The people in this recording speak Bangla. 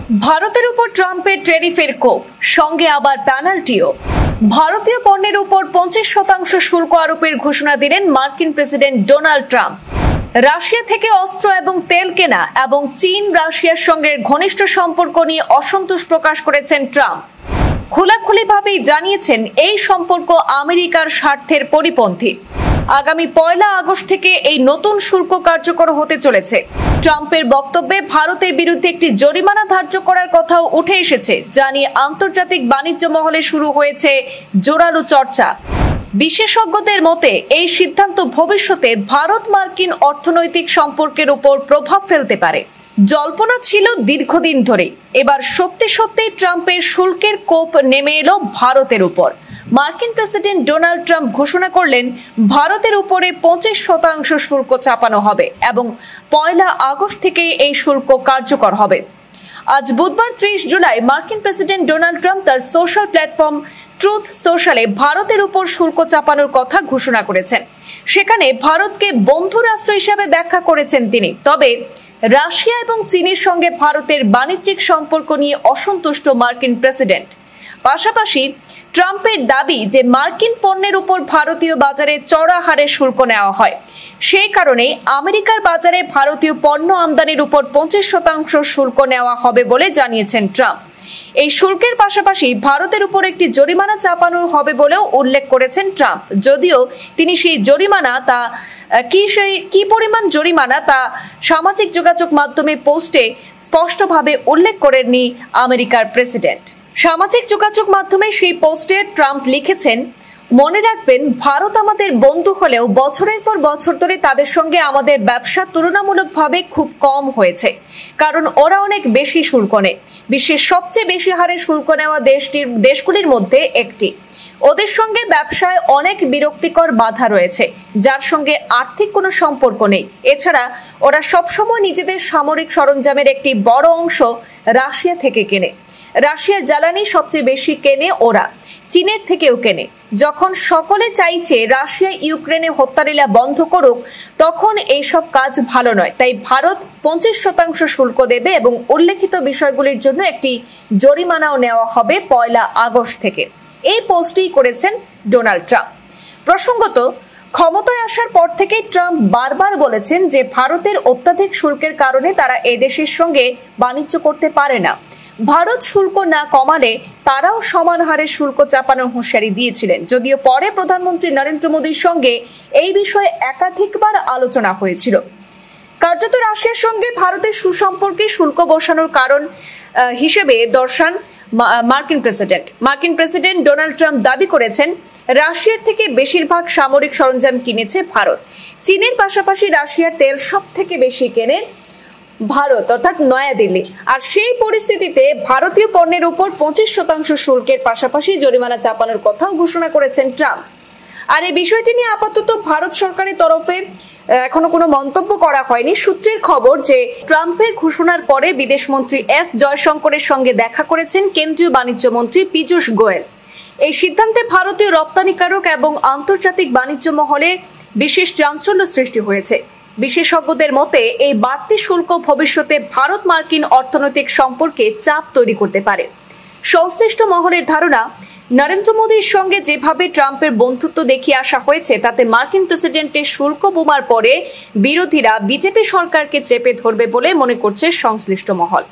ভারতের উপর ট্রাম্পের ট্যারিফের কোপ, সঙ্গে আবার পেনাল্টিও। ভারতীয় পণ্যের উপর 25% শুল্ক আরোপের ঘোষণা দিলেন মার্কিন প্রেসিডেন্ট ডোনাল্ড ট্রাম্প। রাশিয়া থেকে অস্ত্র এবং তেল কেনা এবং চীন রাশিয়ার সঙ্গে ঘনিষ্ঠ সম্পর্ক নিয়ে অসন্তোষ প্রকাশ করেছেন ট্রাম্প। খোলাখুলিভাবেই জানিয়েছেন এই সম্পর্ক আমেরিকার স্বার্থের পরিপন্থী। আগামী 1 আগস্ট থেকে এই নতুন শুল্ক কার্যকর হতে চলেছে। ট্রাম্পের বক্তব্যে ভারতের বিরুদ্ধে একটি জরিমানা ধার্য করার কথাও উঠে এসেছে, যা নিয়ে আন্তর্জাতিক বাণিজ্য মহলে শুরু হয়েছে জোরালো চর্চা। বিশেষজ্ঞদের মতে এই সিদ্ধান্ত ভবিষ্যতে ভারত মার্কিন অর্থনৈতিক সম্পর্কের উপর প্রভাব ফেলতে পারে। জল্পনা ছিল দীর্ঘদিন ধরে, এবার সত্যি সত্যি ট্রাম্পের শুল্কের কোপ নেমে এলো ভারতের উপর। মার্কিন প্রেসিডেন্ট ডোনাল্ড ট্রাম্প ঘোষণা করলেন ভারতের উপরে 25% শুল্ক চাপানো হবে এবং 1 আগস্ট থেকে এই শুল্ক কার্যকর হবে। আজ বুধবার 30 জুলাই মার্কিন প্রেসিডেন্ট ডোনাল্ড ট্রাম্প তার সোশ্যাল প্ল্যাটফর্ম ট্রুথ সোশ্যালে ভারতের উপর শুল্ক চাপানোর কথা ঘোষণা করেছেন। সেখানে ভারতকে বন্ধু রাষ্ট্র হিসেবে ব্যাখ্যা করেছেন তিনি। তবে রাশিয়া এবং চীনের সঙ্গে ভারতের বাণিজ্যিক সম্পর্ক নিয়ে অসন্তুষ্ট মার্কিন প্রেসিডেন্ট। পাশাপাশি ট্রাম্পের দাবি যে মার্কিন পণ্যের উপর ভারতীয় বাজারে চড়া হারে শুল্ক নেওয়া হয়, সেই কারণে আমেরিকার বাজারে ভারতীয় পণ্য আমদানির উপর 25% শুল্ক নেওয়া হবে বলে জানিয়েছেন ট্রাম্প। এই শুল্কের পাশাপাশি ভারতের উপর একটি জরিমানা চাপানো হবে বলেও উল্লেখ করেছেন ট্রাম্প। যদিও তিনি সেই জরিমানা কি পরিমাণ জরিমানা তা সামাজিক যোগাযোগ মাধ্যমে পোস্টে স্পষ্টভাবে উল্লেখ করেননি আমেরিকার প্রেসিডেন্ট। সামাজিক যোগাযোগ মাধ্যমে সেই পোস্টে ট্রাম্প লিখেছেন, মনে রাখবেন ভারত আমাদের বন্ধু হলেও বছরের পর বছর ধরে তাদের সঙ্গে আমাদের ব্যবসা তুলনামূলকভাবে খুব কম হয়েছে, কারণ ওরা অনেক বেশি শুল্ক নেয়। বিশ্বের সবচেয়ে বেশি হারে শুল্ক নেওয়া দেশগুলির মধ্যে একটি। ওদের সঙ্গে ব্যবসায় অনেক বিরক্তিকর বাধা রয়েছে, যার সঙ্গে আর্থিক কোনো সম্পর্ক নেই। এছাড়া ওরা সবসময় নিজেদের সামরিক সরঞ্জামের একটি বড় অংশ রাশিয়া থেকে কেনে। রাশিয়ার জ্বালানি সবচেয়ে বেশি কেনে ওরা, চীনের থেকেও কেনে। যখন সকলে চাইছে রাশিয়া ইউক্রেনে হত্যালীলা বন্ধ করুক, তখন এইসব কাজ ভালো নয়। তাই ভারত 25% শুল্ক দেবে এবং উল্লেখিত বিষয়গুলির জন্য একটি জরিমানাও নেওয়া হবে 1 আগস্ট থেকে। এই পোস্টই করেছেন ডোনাল্ড ট্রাম্প। প্রসঙ্গত, ক্ষমতায় আসার পর থেকে ট্রাম্প বারবার বলেছেন যে ভারতের অত্যাধিক শুল্কের কারণে তারা এদেশের সঙ্গে বাণিজ্য করতে পারে না। ভারত শুল্ক না কমালে তারাও সমান হারে শুল্ক চাপানোর হুঁশিয়ারি দিয়েছিলেন। যদিও পরে প্রধানমন্ত্রী নরেন্দ্র মোদীর সঙ্গে এই বিষয়ে একাধিকবার আলোচনা হয়েছিল। কার্যত রাশিয়ার সঙ্গে ভারতের সুসম্পর্কে শুল্ক বসানোর কারণ হিসেবে দর্শান মার্কিন প্রেসিডেন্ট ডোনাল্ড ট্রাম্প দাবি করেছেন রাশিয়ার থেকে বেশিরভাগ সামরিক সরঞ্জাম কিনেছে ভারত। চীনের পাশাপাশি রাশিয়ার তেল সব থেকে বেশি কেনে ভারত অর্থাৎ নয়াদিল্লি। আর সেই পরিস্থিতিতে ভারতীয় পণ্যের উপর 25% শুল্কের পাশাপাশি জরিমানা চাপানোর কথাও ঘোষণা করেছেন ট্রাম্প। আর এই বিষয়টি নিয়ে আপাতত ভারত সরকারের তরফে এখনো কোনো মন্তব্য করা হয়নি। সূত্রের খবর যে ট্রাম্পের ঘোষণার পরে বিদেশমন্ত্রী এস জয়শঙ্করের সঙ্গে দেখা করেছেন কেন্দ্রীয় বাণিজ্য মন্ত্রী পীযূষ গোয়েল। এই সিদ্ধান্তে ভারতীয় রপ্তানিকারক এবং আন্তর্জাতিক বাণিজ্য মহলে বিশেষ চাঞ্চল্য সৃষ্টি হয়েছে। বিশেষজ্ঞদের মতে এই বাড়তি শুল্ক ভবিষ্যতে ভারত মার্কিন অর্থনৈতিক সম্পর্কে চাপ তৈরি করতে পারে। সংশ্লিষ্ট মহলের ধারণা, নরেন্দ্র মোদীর সঙ্গে যেভাবে ট্রাম্পের বন্ধুত্ব দেখিয়ে আসা হয়েছে, তাতে মার্কিন প্রেসিডেন্টের শুল্ক বোমার পরে বিরোধীরা বিজেপি সরকারকে চেপে ধরবে বলে মনে করছে সংশ্লিষ্ট মহল।